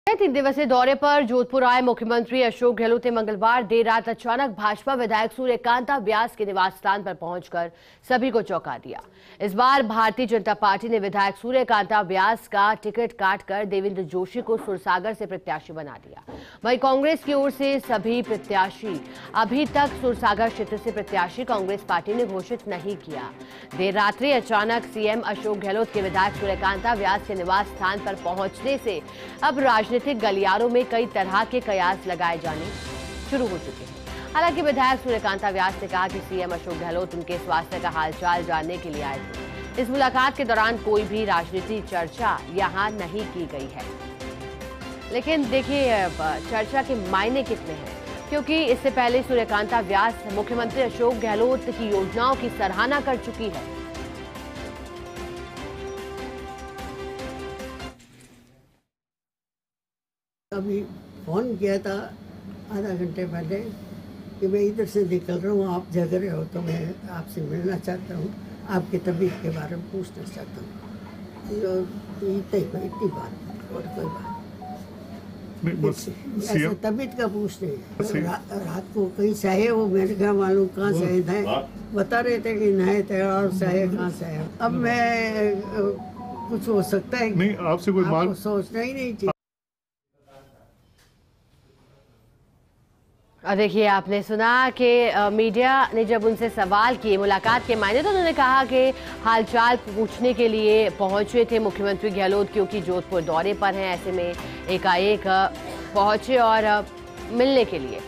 3 दिवसीय दौरे पर जोधपुर आए मुख्यमंत्री अशोक गहलोत ने मंगलवार देर रात अचानक भाजपा विधायक सूर्यकांता व्यास के निवास स्थान पर पहुंचकर सभी को चौंका दिया। इस बार भारतीय जनता पार्टी ने विधायक सूर्यकांता व्यास का टिकट काटकर देवेंद्र जोशी को सुरसागर से प्रत्याशी बना दिया। वहीं कांग्रेस की ओर से सभी प्रत्याशी अभी तक सुरसागर क्षेत्र से प्रत्याशी कांग्रेस पार्टी ने घोषित नहीं किया। देर रात्रि अचानक सीएम अशोक गहलोत के विधायक सूर्यकांता व्यास के निवास स्थान पर पहुंचने से अब राजनीतिक गलियारों में कई तरह के कयास लगाए जाने शुरू हो चुके हैं। हालांकि विधायक सूर्यकांता व्यास ने कहा कि सीएम अशोक गहलोत उनके स्वास्थ्य का हालचाल जानने के लिए आए थे। इस मुलाकात के दौरान कोई भी राजनीतिक चर्चा यहां नहीं की गई है। लेकिन देखिए चर्चा के मायने कितने हैं, क्योंकि इससे पहले सूर्यकांता व्यास मुख्यमंत्री अशोक गहलोत की योजनाओं की सराहना कर चुकी है। अभी फोन किया था आधा घंटे पहले कि मैं इधर से निकल रहा हूँ, आप जग रहे हो तो मैं आपसे मिलना चाहता हूँ, आपकी तबीयत के बारे में पूछना चाहता हूँ। इतनी बात और कोई बात ऐसे तबीयत का पूछ रहे रात को कहीं से आए वो, मैंने कहा मालूम कहाँ से आए थे, बता रहे थे कि नए थे और से आए कहाँ से आए। अब मैं कुछ हो सकता है नहीं, आपसे कोई बात सोचना ही नहीं चाहिए। और देखिए आपने सुना कि मीडिया ने जब उनसे सवाल किए मुलाकात के मायने, तो उन्होंने कहा कि हालचाल पूछने के लिए पहुंचे थे मुख्यमंत्री गहलोत, क्योंकि जोधपुर दौरे पर हैं। ऐसे में एकाएक पहुंचे और मिलने के लिए।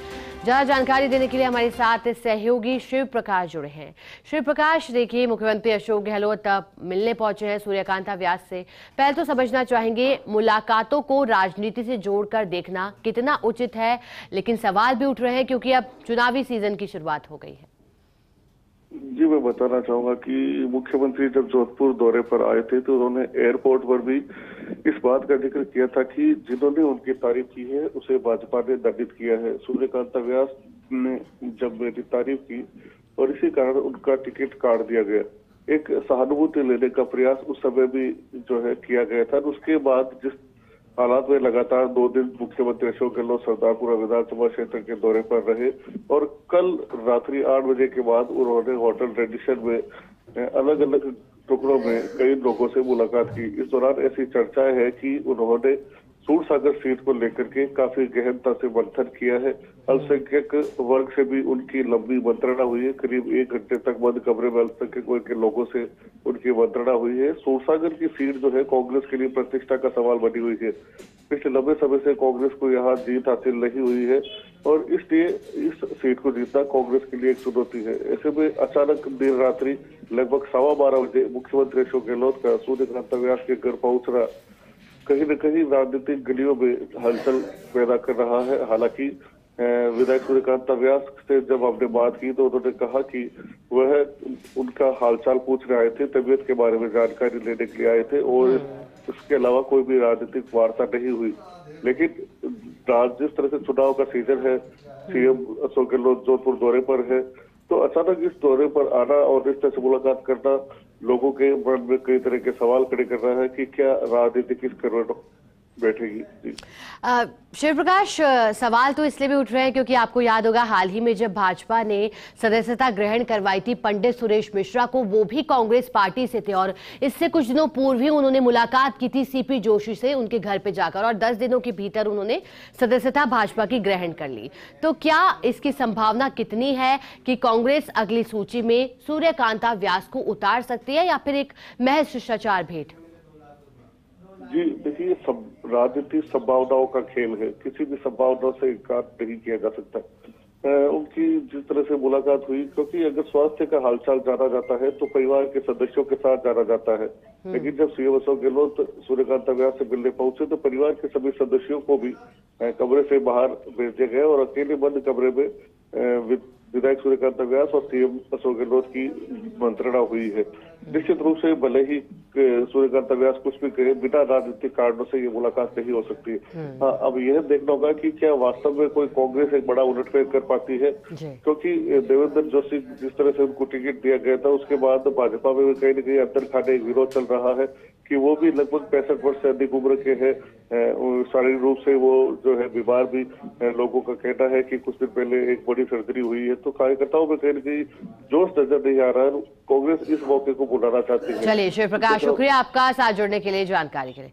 ज्यादा जानकारी देने के लिए हमारे साथ सहयोगी शिव प्रकाश जुड़े हैं। शिव प्रकाश, देखिए मुख्यमंत्री अशोक गहलोत मिलने पहुंचे हैं सूर्यकांता व्यास से। पहले तो समझना चाहेंगे मुलाकातों को राजनीति से जोड़कर देखना कितना उचित है, लेकिन सवाल भी उठ रहे हैं क्योंकि अब चुनावी सीजन की शुरुआत हो गई है। जी, मैं बताना चाहूंगा कि मुख्यमंत्री जब जोधपुर दौरे पर आए थे तो उन्होंने एयरपोर्ट पर भी इस बात का जिक्र किया था कि जिन्होंने उनकी तारीफ की है उसे भाजपा ने दंडित किया है। सूर्यकांता व्यास ने जब मेरी तारीफ की और इसी कारण उनका टिकट काट दिया गया। एक सहानुभूति लेने का प्रयास उस समय भी जो है किया गया था। उसके बाद जिस हालात में लगातार 2 दिन मुख्यमंत्री अशोक गहलोत सरदारपुरा विधानसभा क्षेत्र के दौरे पर रहे और कल रात्रि 8 बजे के बाद उन्होंने होटल रेडिशन में अलग अलग टुकड़ों में कई लोगों से मुलाकात की। इस दौरान ऐसी चर्चाएं है कि उन्होंने सूरसागर सीट को लेकर के काफी गहनता से मंथन किया है। अल्पसंख्यक वर्ग से भी उनकी लंबी मंत्रणा हुई है। करीब 1 घंटे तक बंद कमरे में अल्पसंख्यक वर्ग के लोगों से उनकी मंत्रणा हुई है। सूरसागर की सीट जो है कांग्रेस के लिए प्रतिष्ठा का सवाल बनी हुई है। पिछले लंबे समय से कांग्रेस को यहाँ जीत हासिल नहीं हुई है और इसलिए इस सीट को जीतना कांग्रेस के लिए एक चुनौती है। ऐसे में अचानक देर रात्रि लगभग 12:15 बजे मुख्यमंत्री अशोक गहलोत का सूर्यकांता व्यास के घर पहुंचना कहीं न कहीं राजनीतिक गलियों में हलचल पैदा कर रहा है। हालांकि विधायक सूर्यकांता व्यास से जब हमने बात की तो उन्होंने कहा कि वह उनका हालचाल पूछने आए थे, तबीयत के बारे में जानकारी लेने के लिए आए थे और इसके अलावा कोई भी राजनीतिक वार्ता नहीं हुई। लेकिन जिस तरह से चुनाव का सीजन है, सीएम अशोक गहलोत जोधपुर दौरे पर है, तो अचानक इस दौरे पर आना और इस तरह से मुलाकात करना लोगों के मन में कई तरह के सवाल खड़े कर रहा है कि क्या राजनीति किस करवट बैठेगी। शिव प्रकाश, सवाल तो इसलिए भी उठ रहे हैं क्योंकि आपको याद होगा हाल ही में जब भाजपा ने सदस्यता ग्रहण करवाई थी पंडित सुरेश मिश्रा को, वो भी कांग्रेस पार्टी से थे और इससे कुछ दिनों पूर्व ही उन्होंने मुलाकात की थी सीपी जोशी से उनके घर पे जाकर और 10 दिनों के भीतर उन्होंने सदस्यता भाजपा की ग्रहण कर ली। तो क्या इसकी संभावना कितनी है कि कांग्रेस अगली सूची में सूर्यकांता व्यास को उतार सकती है या फिर एक महज शिष्टाचार भेंट? जी देखिए, राजनीति संभावनाओं का खेल है, किसी भी संभावना से इनकार नहीं किया जा सकता। उनकी जिस तरह से मुलाकात हुई, क्योंकि अगर स्वास्थ्य का हालचाल जाना जाता है तो परिवार के सदस्यों के साथ जाना जाता है, लेकिन जब सीएम अशोक गहलोत सूर्यकांता व्यास से मिलने पहुंचे तो परिवार के सभी सदस्यों को भी कमरे से बाहर भेजे गए और अकेले बंद कमरे में विधायक सूर्यकांता व्यास और सीएम अशोक गहलोत की मंत्रणा हुई है। निश्चित रूप से भले ही सूर्यकांता व्यास कुछ भी कहे, बिना राजनीतिक कारणों से ये मुलाकात नहीं हो सकती है। हाँ, अब यह देखना होगा कि क्या वास्तव में कोई कांग्रेस एक बड़ा उलटफेर कर पाती है, क्योंकि देवेंद्र जोशी जिस तरह से उनको टिकट दिया गया था उसके बाद भाजपा में भी कहीं न कहीं अंदर खाने एक विरोध चल रहा है कि वो भी लगभग 65 वर्ष से अधिक उम्र के हैं। शारीरिक रूप से वो जो है बीमार भी लोगों का कहना है कि कुछ दिन पहले एक बड़ी सर्जरी हुई है। तो कार्यकर्ताओं में कहीं न कहीं जोश नजर नहीं आ रहा है। कांग्रेस इस मौके को बुलाना चाहती है। चलिए शिव प्रकाश, शुक्रिया आपका साथ जुड़ने के लिए, जानकारी के लिए।